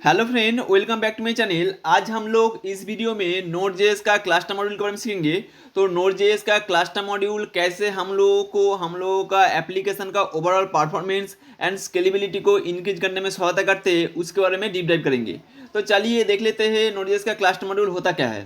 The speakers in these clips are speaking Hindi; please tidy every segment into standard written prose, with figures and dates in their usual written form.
Hello friend, welcome back to my channel. आज हम लोग इस वीडियो में नोड जेएस का क्लस्टर मॉड्यूल के बारे में सीखेंगे। तो नोड जेएस का क्लस्टर मॉड्यूल कैसे हम लोगों का एप्लीकेशन का ओवरऑल परफॉर्मेंस एंड स्केलेबिलिटी को इंक्रीज करने में सहायता करते हैं, उसके बारे में डीप डाइव करेंगे। तो चलिए देख लेते हैं नोड जेएस का क्लस्टर मॉड्यूल होता क्या है।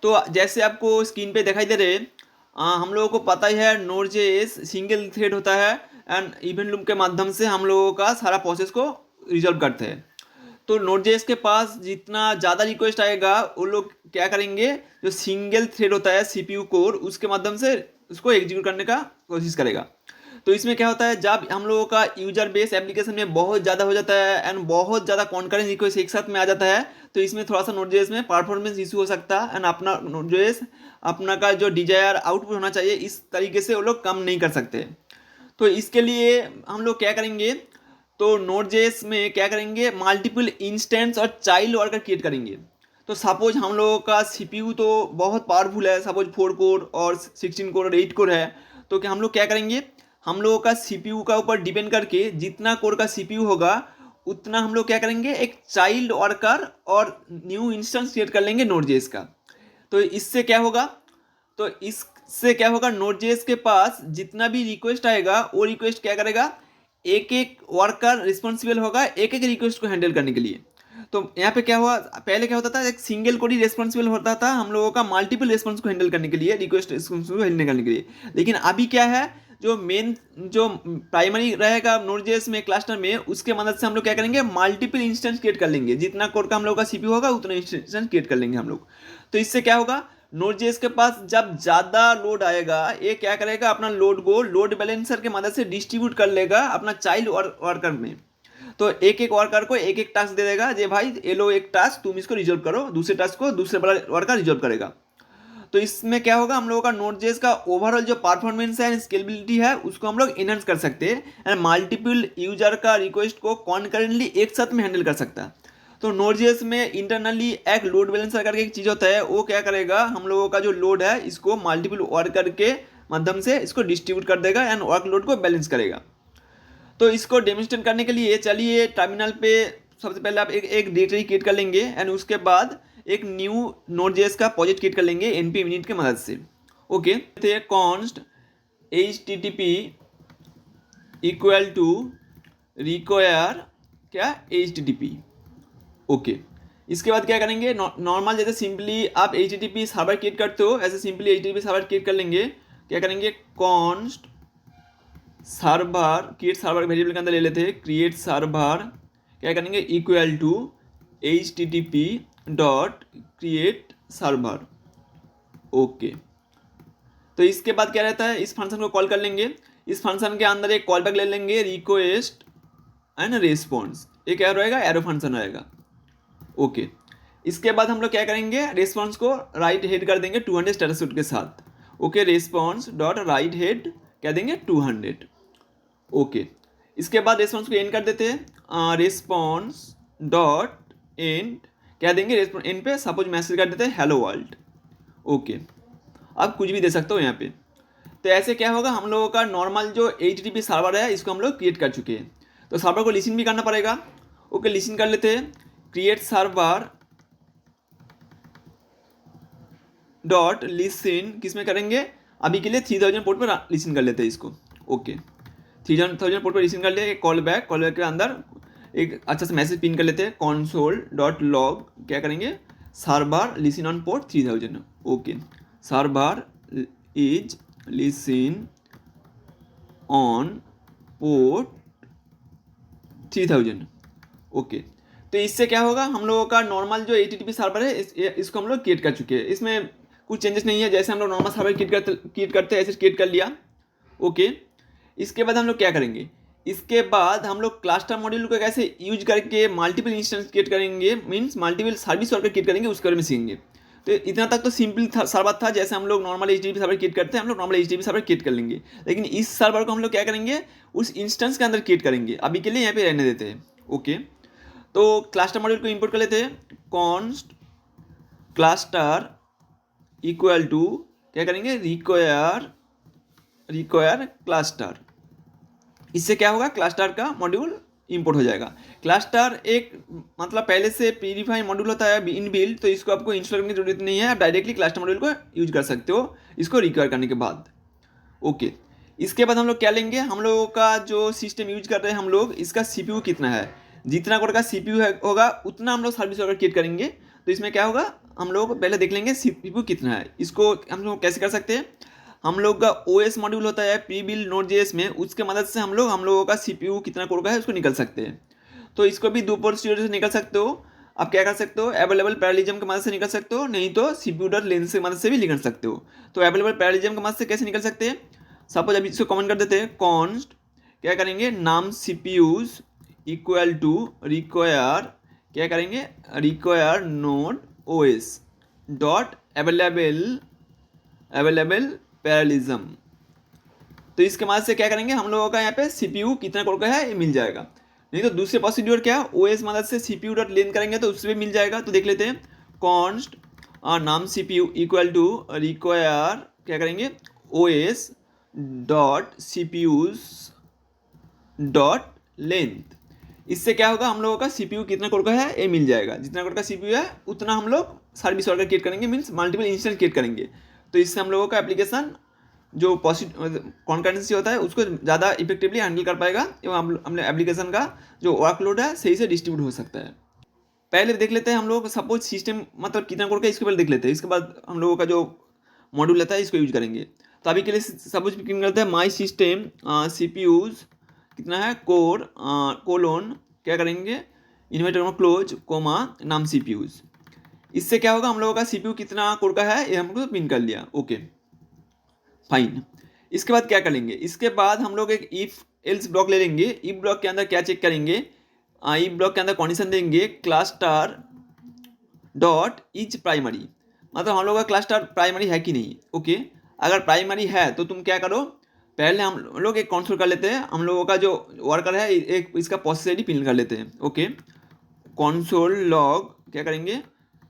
तो जैसे आपको स्क्रीन पे दिखाई दे रहे हम लोगों को पता ही है नोड जेएस सिंगल थ्रेड होता है एंड इवेंट लूप के माध्यम से हम लोगों का सारा प्रोसेस को रिजॉल्व करते हैं। तो नोड जेएस के पास जितना ज़्यादा रिक्वेस्ट आएगा वो लोग क्या करेंगे, जो सिंगल थ्रेड होता है सीपीयू कोर, उसके माध्यम से उसको एग्जीक्यूट करने का कोशिश करेगा। तो इसमें क्या होता है, जब हम लोगों का यूजर बेस एप्लीकेशन में बहुत ज़्यादा हो जाता है एंड बहुत ज़्यादा कॉन्करेंट रिक्वेस्ट एक साथ में आ जाता है, तो इसमें थोड़ा सा नोड जेएस में परफॉर्मेंस इशू हो सकता है एंड अपना नोड जेएस अपना का जो डिजायर आउटपुट होना चाहिए इस तरीके से वो लोग कम नहीं कर सकते। तो इसके लिए हम लोग क्या करेंगे, तो नोड जेएस में क्या करेंगे, मल्टीपल इंस्टेंस और चाइल्ड वर्कर क्रिएट करेंगे। तो सपोज हम लोगों का सीपीयू तो बहुत पावरफुल है, सपोज 4 कोर और 16 कोर और 8 कोर है। तो क्या हम लोग क्या करेंगे, हम लोगों का सीपीयू का ऊपर डिपेंड करके जितना कोर का सीपीयू होगा उतना हम लोग क्या करेंगे, एक चाइल्ड वर्कर और न्यू इंस्टेंस क्रिएट कर लेंगे नोड जेएस का। तो इससे क्या होगा, तो इससे क्या होगा, नोड जेएस के पास जितना भी रिक्वेस्ट आएगा वो रिक्वेस्ट क्या करेगा, एक एक वर्कर रिस्पॉन्सिबल होगा एक एक रिक्वेस्ट को हैंडल करने के लिए। तो यहाँ पे क्या हुआ, पहले क्या होता था, एक सिंगल कोड ही रिस्पॉन्सिबल होता था हम लोगों का मल्टीपल रिस्पॉन्स को हैंडल करने के लिए, रिक्वेस्ट रिस्पॉन्स को हैंडल करने के लिए। लेकिन अभी क्या है, जो मेन जो प्राइमरी रहेगा नोड जेएस में क्लस्टर में, उसके मदद से हम लोग क्या करेंगे, मल्टीपल इंस्टेंस क्रिएट कर लेंगे। जितना कोड का हम लोग का सीपीयू होगा उतना इंस्टेंस क्रिएट कर लेंगे हम लोग। तो इससे क्या होगा, नोड जेएस के पास जब ज़्यादा लोड आएगा ये क्या करेगा, अपना लोड को लोड बैलेंसर के मदद से डिस्ट्रीब्यूट कर लेगा अपना चाइल्ड वर्कर में। तो एक एक वर्कर को एक एक टास्क दे देगा, जे भाई ये लो एक टास्क तुम इसको रिजॉल्व करो, दूसरे टास्क को दूसरे वाला वर्कर रिजॉल्व करेगा। तो इसमें क्या होगा, हम लोगों का नोड जेएस का ओवरऑल जो परफॉर्मेंस है स्केलेबिलिटी है उसको हम लोग इनहेंस कर सकते हैं एंड मल्टीपल यूजर का रिक्वेस्ट को कॉन्करेंटली एक साथ में हैंडल कर सकता है। तो नोड जेएस में इंटरनली एक लोड बैलेंसर करके एक चीज़ होता है, वो क्या करेगा, हम लोगों का जो लोड है इसको मल्टीपल वर्कर के माध्यम से इसको डिस्ट्रीब्यूट कर देगा एंड वर्कलोड को बैलेंस करेगा। तो इसको डेमोन्स्ट्रेट करने के लिए चलिए टर्मिनल पे सबसे पहले आप एक डायरेक्टरी क्रिएट कर लेंगे एंड उसके बाद एक न्यू नोड जेएस का प्रोजेक्ट क्रिएट कर लेंगे npm init के मदद से। ओके, थे const http equal to require क्या http। ओके, इसके बाद क्या करेंगे, नॉर्मल जैसे सिंपली आप http सर्वर क्रिएट करते हो ऐसे सिंपली http सर्वर क्रिएट कर लेंगे। क्या करेंगे, const server create server variable के अंदर ले लेते हैं क्रिएट सर्वर, क्या करेंगे equal to http dot create server. Okay, तो इसके बाद क्या रहता है, इस फंक्शन को कॉल कर लेंगे। इस फंक्शन के अंदर एक कॉल बैक ले लेंगे रिक्वेस्ट एंड रिस्पॉन्स, ये क्या रहेगा, एरो फंक्शन रहेगा। ओके, इसके बाद हम लोग क्या करेंगे, रिस्पॉन्स को राइट हेड कर देंगे 200 स्टेटस सूट के साथ। Okay, response dot write head क्या देंगे 200। ओके, इसके बाद रिस्पॉन्स को एंड कर देते हैं, रिस्पॉन्स डॉट एंड क्या देंगे, एंड पे सपोज मैसेज कर देते हैं हेलो वर्ल्ड। ओके, आप कुछ भी दे सकते हो यहाँ पे। तो ऐसे क्या होगा, हम लोगों का नॉर्मल जो http सर्वर है इसको हम लोग क्रिएट कर चुके हैं। तो सर्वर को लिसन भी करना पड़ेगा। ओके, लिसन कर लेते हैं, क्रिएट सर्वर डॉट लिसन किस में करेंगे, अभी के लिए 3000 पोर्ट पर लिसन कर लेते हैं इसको। ओके, 3000 पोर्ट पर लिसन कर लिया, कॉल बैक के अंदर एक अच्छा सा मैसेज पिन कर लेते हैं, console डॉट लॉग क्या करेंगे, server listen on port 3000। Okay, server is listen on port 3000। Okay, तो इससे क्या होगा, हम लोगों का नॉर्मल जो http सर्वर है इसको हम लोग क्रिएट कर चुके हैं, इसमें कुछ चेंजेस नहीं है, जैसे हम लोग नॉर्मल सर्वर क्रिएट करते हैं ऐसे क्रिएट कर लिया। ओके, इसके बाद हम लोग क्या करेंगे, इसके बाद हम लोग क्लस्टर मॉड्यूल को कैसे यूज करके मल्टीपल इंस्टेंस क्रिएट करेंगे, means multiple service worker create करेंगे, उसके बारे में सीखेंगे। तो इतना तक तो सिंपल सर्वर था, जैसे हम लोग नॉर्मल http सर्वर क्रिएट करते हैं हम लोग नॉर्मल http सर्वर क्रिएट कर लेंगे। लेकिन इस सर्वर को हम लोग क्या करेंगे, उस इंस्टेंस के अंदर क्रिएट करेंगे, अभी के लिए यहाँ पे रहने देते हैं। ओके, तो क्लस्टर मॉड्यूल को इंपोर्ट कर लेते हैं, कॉन्स्ट क्लस्टर इक्वल टू क्या करेंगे, रिक्वायर क्लस्टर। इससे क्या होगा, क्लस्टर का मॉड्यूल इंपोर्ट हो जाएगा। क्लस्टर एक मतलब पहले से प्रीडिफाइंड मॉड्यूल होता है इनबिल्ट, तो इसको आपको इंस्टॉल करने की जरूरत नहीं है, आप डायरेक्टली क्लस्टर मॉड्यूल को यूज कर सकते हो इसको रिक्वायर करने के बाद। ओके, इसके बाद हम लोग क्या लेंगे, हम लोगों का जो सिस्टम यूज कर रहे हैं हम लोग, इसका सीपीयू कितना है, जितना कोड का सीपीयू होगा उतना हम लोग सर्विस ऑर्डर क्रिएट करेंगे। तो इसमें क्या होगा, हम लोग पहले देख लेंगे सीपीयू कितना है। इसको हम लोग कैसे कर सकते हैं, हम लोग का ओएस मॉड्यूल होता है प्री बिल्ड नोड जेएस में, उसके मदद से हम लोगों का सीपीयू कितना कोड का है उसको निकल सकते हैं। तो इसको भी दो प्रोसीजर से निकल सकते हो। आप क्या कर सकते हो, अवेलेबल पैरेललिज्म की मदद से निकल सकते हो, नहीं तो सीपीयू डॉट लेंथ की मदद से भी निकल सकते हो। तो अवेलेबल पैरेललिज्म की मदद से कैसे निकल सकते हैं, सपोज अभी इसको कमेंट कर देते हैं, कॉन्स्ट क्या करेंगे, नाम सीपीयूज इक्वल टू रिक्वायर क्या करेंगे, require node OS dot available parallelism. तो इसके मदद से क्या करेंगे, हम लोगों का यहाँ पे सीपीयू कितना कोड का है ये मिल जाएगा। नहीं तो दूसरे प्रोसीड्यूर क्या, ओएस मदद से सीपीयू डॉट लेंथ करेंगे तो उससे भी मिल जाएगा। तो देख लेते हैं, कॉन्स्ट नाम सीपीयू इक्वल टू रिक्वायर क्या करेंगे, OS dot CPUs dot length. इससे क्या होगा, हम लोगों का सीपीयू कितना कोड का है ये मिल जाएगा। जितना कोड का सीपीयू है उतना हम लोग सर्विस ऑर्डर क्रिएट करेंगे, मीन्स मल्टीपल इंस्टेंस क्रिएट करेंगे। तो इससे हम लोगों का एप्लीकेशन जो कॉन्करेंसी होता है उसको ज़्यादा इफेक्टिवली हैंडल कर पाएगा एवं हमने एप्लीकेशन का जो वर्कलोड है सही से डिस्ट्रीब्यूट हो सकता है। पहले देख लेते हैं हम लोग, सपोज सिस्टम मतलब कितना कोड का इसके पहले देख लेते हैं, इसके बाद हम लोगों का जो मॉड्यूल रहता है इसको यूज करेंगे। तो अभी के लिए सपोज पिकिंग करते हैं, माई सिस्टम सीपीयूज कितना है, कोर कोलोन क्या करेंगे, इन्वर्टर क्लोज कोमा नाम सीपीयूज। इससे क्या होगा, हम लोगों का सीपीयू कितना कोड का है ये हमको पिन कर लिया। Okay fine. इसके बाद क्या करेंगे, इसके बाद हम लोग एक इफ एल्स ब्लॉक ले लेंगे। इफ ब्लॉक के अंदर क्या चेक करेंगे, इफ ब्लॉक के अंदर कंडीशन देंगे क्लस्टर डॉट इज प्राइमरी, मतलब हम लोग का क्लस्टर प्राइमरी है कि नहीं। ओके, अगर प्राइमरी है तो तुम क्या करो, पहले हम लोग एक कंसोल कर लेते हैं, हम लोगों का जो वर्कर है एक इसका प्रोसेस आईडी पिन कर लेते हैं। ओके, कंसोल लॉग क्या करेंगे,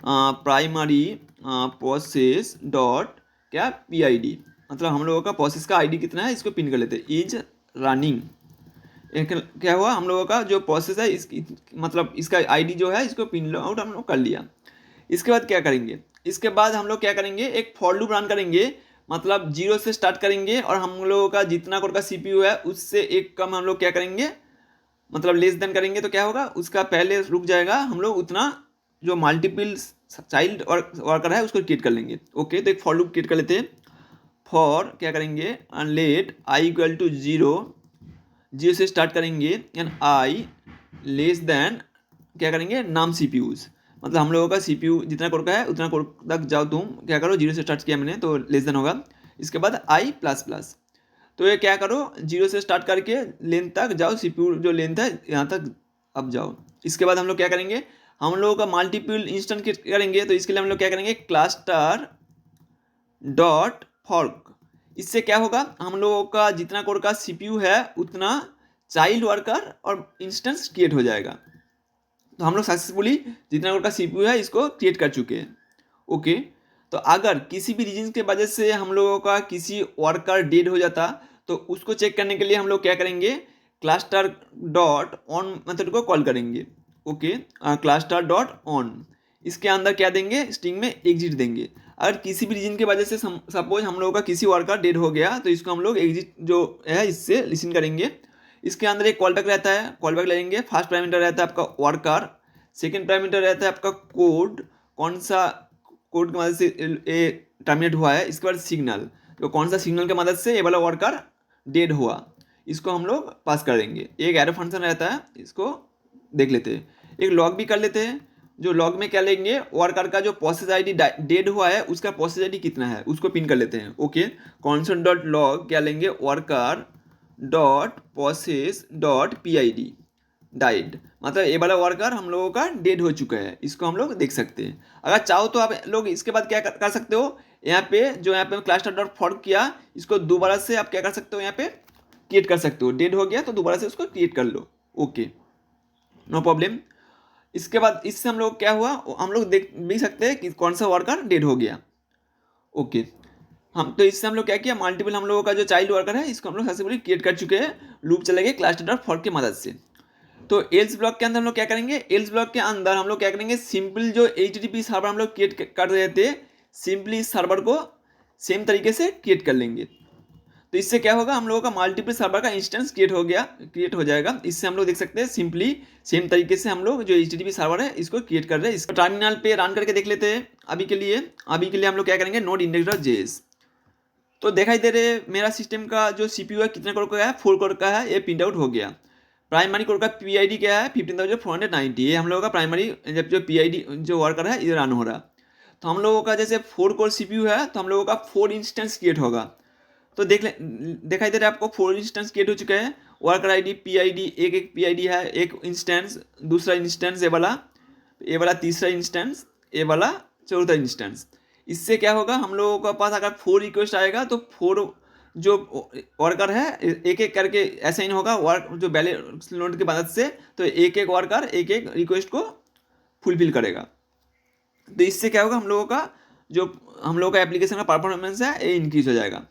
प्राइमरी प्रोसेस डॉट क्या पीआईडी, मतलब हम लोगों का प्रोसेस का आईडी कितना है इसको पिन कर लेते हैं, इज रनिंग। क्या हुआ, हम लोगों का जो प्रोसेस है मतलब इसका आईडी जो है इसको पिन आउट हम लोग कर लिया। इसके बाद क्या करेंगे, इसके बाद हम लोग क्या करेंगे, एक फॉर लूप रन करेंगे, मतलब 0 से स्टार्ट करेंगे और हम लोगों का जितना कोड का सीपीयू है उससे एक कम हम लोग क्या करेंगे, मतलब लेस देन करेंगे। तो क्या होगा, उसका पहले रुक जाएगा, हम लोग उतना जो मल्टीपल चाइल्ड वर्कर है उसको क्रिएट कर लेंगे। ओके, तो एक फॉर लूप क्रिएट कर लेते हैं, फॉर क्या करेंगे, लेट आई इक्वल टू 0 से स्टार्ट करेंगे एंड आई लेस देन क्या करेंगे, नाम सीपीयूज, मतलब हम लोगों का सीपीयू जितना कोड का है उतना कोड तक जाओ, तुम क्या करो 0 से स्टार्ट किया मैंने तो लेस देन होगा। इसके बाद आई प्लस प्लस, तो ये क्या करो 0 से स्टार्ट करके लेंथ तक जाओ, सीपीयू जो लेंथ है यहाँ तक अब जाओ। इसके बाद हम लोग क्या करेंगे, हम लोगों का मल्टीपल इंस्टेंस करेंगे, तो इसके लिए हम लोग क्या करेंगे, क्लस्टर डॉट फॉर्क। इससे क्या होगा, हम लोगों का जितना कोड का सीपीयू है उतना चाइल्ड वर्कर और इंस्टेंस क्रिएट हो जाएगा। तो हम लोग सक्सेसफुली जितना कोड का सीपीयू है इसको क्रिएट कर चुके हैं। ओके, तो अगर किसी भी रीजन के वजह से हम लोगों का किसी वर्कर डेड हो जाता तो उसको चेक करने के लिए हम लोग क्या करेंगे, क्लस्टर डॉट ऑन मेथड को कॉल करेंगे। ओके, क्लस्टर डॉट ऑन, इसके अंदर क्या देंगे, स्ट्रिंग में एग्जिट देंगे। अगर किसी भी रीजन की वजह से सपोज हम लोगों का किसी वर्कर डेड हो गया तो इसको हम लोग एग्जिट जो है इससे लिसन करेंगे। इसके अंदर एक कॉल बैक रहता है, कॉल बैक लेंगे, फर्स्ट पैरामीटर रहता है आपका वर्कर, सेकंड पैरामीटर रहता है आपका कोड, कौन सा कोड की मदद से ये टर्मिनेट हुआ है, इसके बाद सिग्नल, तो कौन सा सिग्नल की मदद से ये वाला वर्कर डेड हुआ इसको हम लोग पास करेंगे। एक एरो फंक्शन रहता है, इसको देख लेते हैं। एक लॉग भी कर लेते हैं, जो लॉग में क्या लेंगे, वर्कर का जो प्रोसेस आईडी डेड हुआ है उसका प्रोसेस आईडी कितना है उसको पिन कर लेते हैं। ओके, कॉन्स्टेंट डॉट लॉग क्या लेंगे, worker dot process dot PID died, मतलब ये वाला वर्कर हम लोगों का डेड हो चुका है, इसको हम लोग देख सकते हैं। अगर चाहो तो आप लोग इसके बाद क्या कर सकते हो, यहाँ पे क्लस्टर डॉट फॉर्क किया इसको दोबारा से आप क्या कर सकते हो, यहाँ पे क्रिएट कर सकते हो, डेड हो गया तो दोबारा से उसको क्रिएट कर लो। Okay, no problem. इसके बाद इससे हम लोग क्या हुआ, हम लोग देख भी सकते हैं कि कौन सा वर्कर डेड हो गया। ओके, हम तो इससे हम लोग क्या किया, मल्टीपल हम लोगों का जो चाइल्ड वर्कर है इसको हम लोग सक्सेसफुली क्रिएट कर चुके हैं, लूप चलेंगे क्लस्टर डॉट फॉर्क की मदद से। तो एल्स ब्लॉक के अंदर हम लोग क्या करेंगे, एल्स ब्लॉक के अंदर हम लोग क्या करेंगे, सिंपल जो HTTP सर्वर हम लोग क्रिएट कर रहे थे, सिंपली इस सर्वर को सेम तरीके से क्रिएट कर लेंगे। तो इससे क्या होगा, हम लोगों का मल्टीपल सर्वर का इंस्टेंस क्रिएट हो जाएगा। इससे हम लोग देख सकते हैं सिंपली सेम तरीके से हम लोग जो HTTP सर्वर है इसको क्रिएट कर रहे हैं। इसको टर्मिनल पे रन करके देख लेते हैं। अभी के लिए हम लोग क्या करेंगे, नोड index.js। तो दिखाई दे रहे मेरा सिस्टम का जो CPU है कितने कोर का है, 4 कोर का है, ये प्रिंट आउट हो गया। प्राइमरी कोर का PID क्या है, 15,490। ये हम लोगों का प्राइमरी जब जो PID जो वर्कर है इधर रन हो रहा। तो हम लोगों का जैसे 4 कोर CPU है तो हम लोगों का 4 इंस्टेंस क्रिएट होगा। तो दिखाई दे रहा है आपको 4 इंस्टेंस क्रिएट हो चुके हैं। वर्कर ID PID एक PID है, एक इंस्टेंस, दूसरा इंस्टेंस ये वाला तीसरा इंस्टेंस, ये वाला चौथा इंस्टेंस। इससे क्या होगा, हम लोगों के पास अगर 4 रिक्वेस्ट आएगा तो 4 जो वर्कर है एक एक करके असाइन होगा वर्क जो बैलेंस नोड की मदद से। तो एक एक वर्कर एक एक रिक्वेस्ट को फुलफिल करेगा। तो इससे क्या होगा, हम लोगों का एप्लीकेशन का परफॉर्मेंस है ये इंक्रीज हो जाएगा।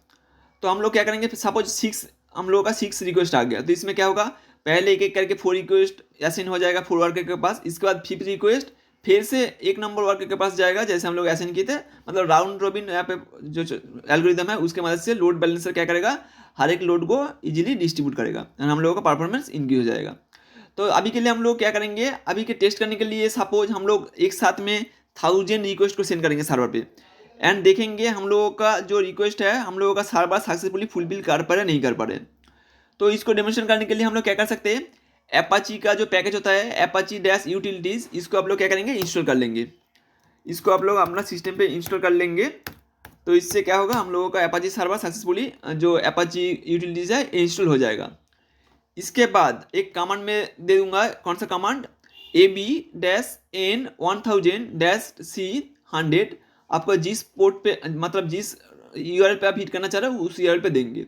तो हम लोग क्या करेंगे, सपोज 6 हम लोगों का 6 रिक्वेस्ट आ गया। तो इसमें क्या होगा, पहले एक एक करके 4 रिक्वेस्ट असाइन हो जाएगा 4 वर्कर के पास। इसके बाद 5th रिक्वेस्ट फिर से एक नंबर वर्कर के पास जाएगा, जैसे हम लोग असाइन किए थे। मतलब राउंड रॉबिन यहाँ पे जो एल्गोरिदम है उसके मदद से लोड बैलेंसर क्या करेगा, हर एक लोड को इजीली डिस्ट्रीब्यूट करेगा, हम लोगों का परफॉर्मेंस इंक्रीज हो जाएगा। तो अभी के लिए हम लोग क्या करेंगे, अभी के टेस्ट करने के लिए सपोज हम लोग एक साथ में 1000 रिक्वेस्ट को सेंड करेंगे सर्वर पे, एंड देखेंगे हम लोगों का जो रिक्वेस्ट है हम लोगों का सर्वर सक्सेसफुली फुलफिल कर पा रहे नहीं कर पा रहे। तो इसको डेमोन्स्ट्रेट करने के लिए हम लोग क्या कर सकते हैं, एपाची का जो पैकेज होता है apache-utilities, इसको आप लोग क्या करेंगे, इंस्टॉल कर लेंगे। इसको आप लोग अपना सिस्टम पे इंस्टॉल कर लेंगे। तो इससे क्या होगा, हम लोगों का एपाची सर्वर सक्सेसफुली जो apache-utilities है इंस्टॉल हो जाएगा। इसके बाद एक कमांड में दे दूंगा, कौन सा कमांड, ab-n1000-c100 आपको जिस पोर्ट पे मतलब जिस URL पे आप हिट करना चाह रहे हो उस URL पे देंगे।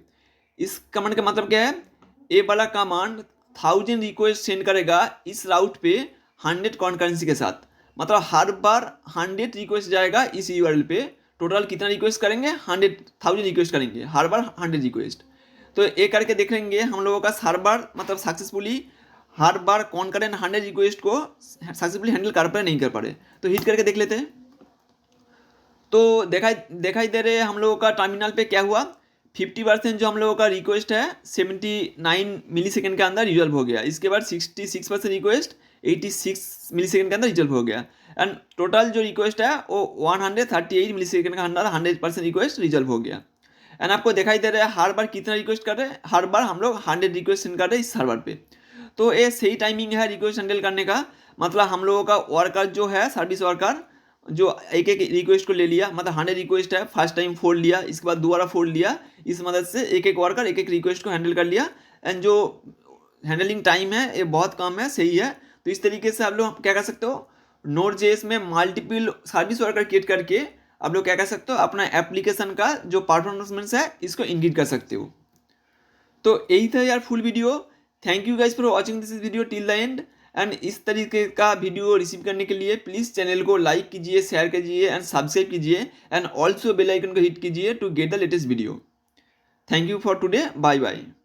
इस कमांड का मतलब क्या है, ए वाला कमांड 1000 रिक्वेस्ट सेंड करेगा इस राउट पे 100 कॉन्करेंसी के साथ। मतलब हर बार 100 रिक्वेस्ट जाएगा इस URL पे। टोटल कितना रिक्वेस्ट करेंगे, 100,000 रिक्वेस्ट करेंगे, हर बार 100 रिक्वेस्ट। तो ये करके देखेंगे हम लोगों का सर्वर मतलब सक्सेसफुली हर बार कॉन्करेंट 100 रिक्वेस्ट को सक्सेसफुली हैंडल कर पा रहे नहीं कर पा रहे। तो हिट करके देख लेते हैं। तो दिखाई दे रहे हम लोगों का टर्मिनल पे क्या हुआ, 50% जो हम लोगों का रिक्वेस्ट है 79 मिलीसेकंड के अंदर रिजॉल्व हो गया। इसके बाद 66% रिक्वेस्ट 86 मिलीसेकंड के अंदर रिजॉल्व हो गया। एंड टोटल जो रिक्वेस्ट है वो 138 मिलीसेकंड के अंदर 100% रिक्वेस्ट रिजॉल्व हो गया। एंड आपको दिखाई दे रहा है हर बार कितना रिक्वेस्ट कर रहे हैं, हर बार हम लोग 100 रिक्वेस्ट सेंड कर रहे हैं इस सर्वर पे। तो ये सही टाइमिंग है रिक्वेस्ट हैंडल करने का। मतलब हम लोगों का वर्कर जो है सर्विस वर्कर जो एक एक रिक्वेस्ट को ले लिया, मतलब 100 रिक्वेस्ट है, फर्स्ट टाइम 4 लिया, इसके बाद दोबारा 4 लिया, इस मदद से एक एक वर्कर एक एक रिक्वेस्ट को हैंडल कर लिया। एंड जो हैंडलिंग टाइम है ये बहुत कम है, सही है। तो इस तरीके से आप लोग क्या कर सकते हो, Node.js में मल्टीपल सर्विस वर्कर क्रिएट करके आप लोग क्या कर सकते हो, अपना एप्लीकेशन का जो परफॉर्मेंस है इसको इंक्रीज कर सकते हो। तो यही था यार full video. Thank you guys for watching this video till the end. And इस तरीके का वीडियो रिसीव करने के लिए प्लीज़ चैनल को लाइक कीजिए, शेयर कीजिए एंड सब्सक्राइब कीजिए, एंड ऑल्सो बेल आइकन को हिट कीजिए to get the latest video. Thank you for today, bye bye.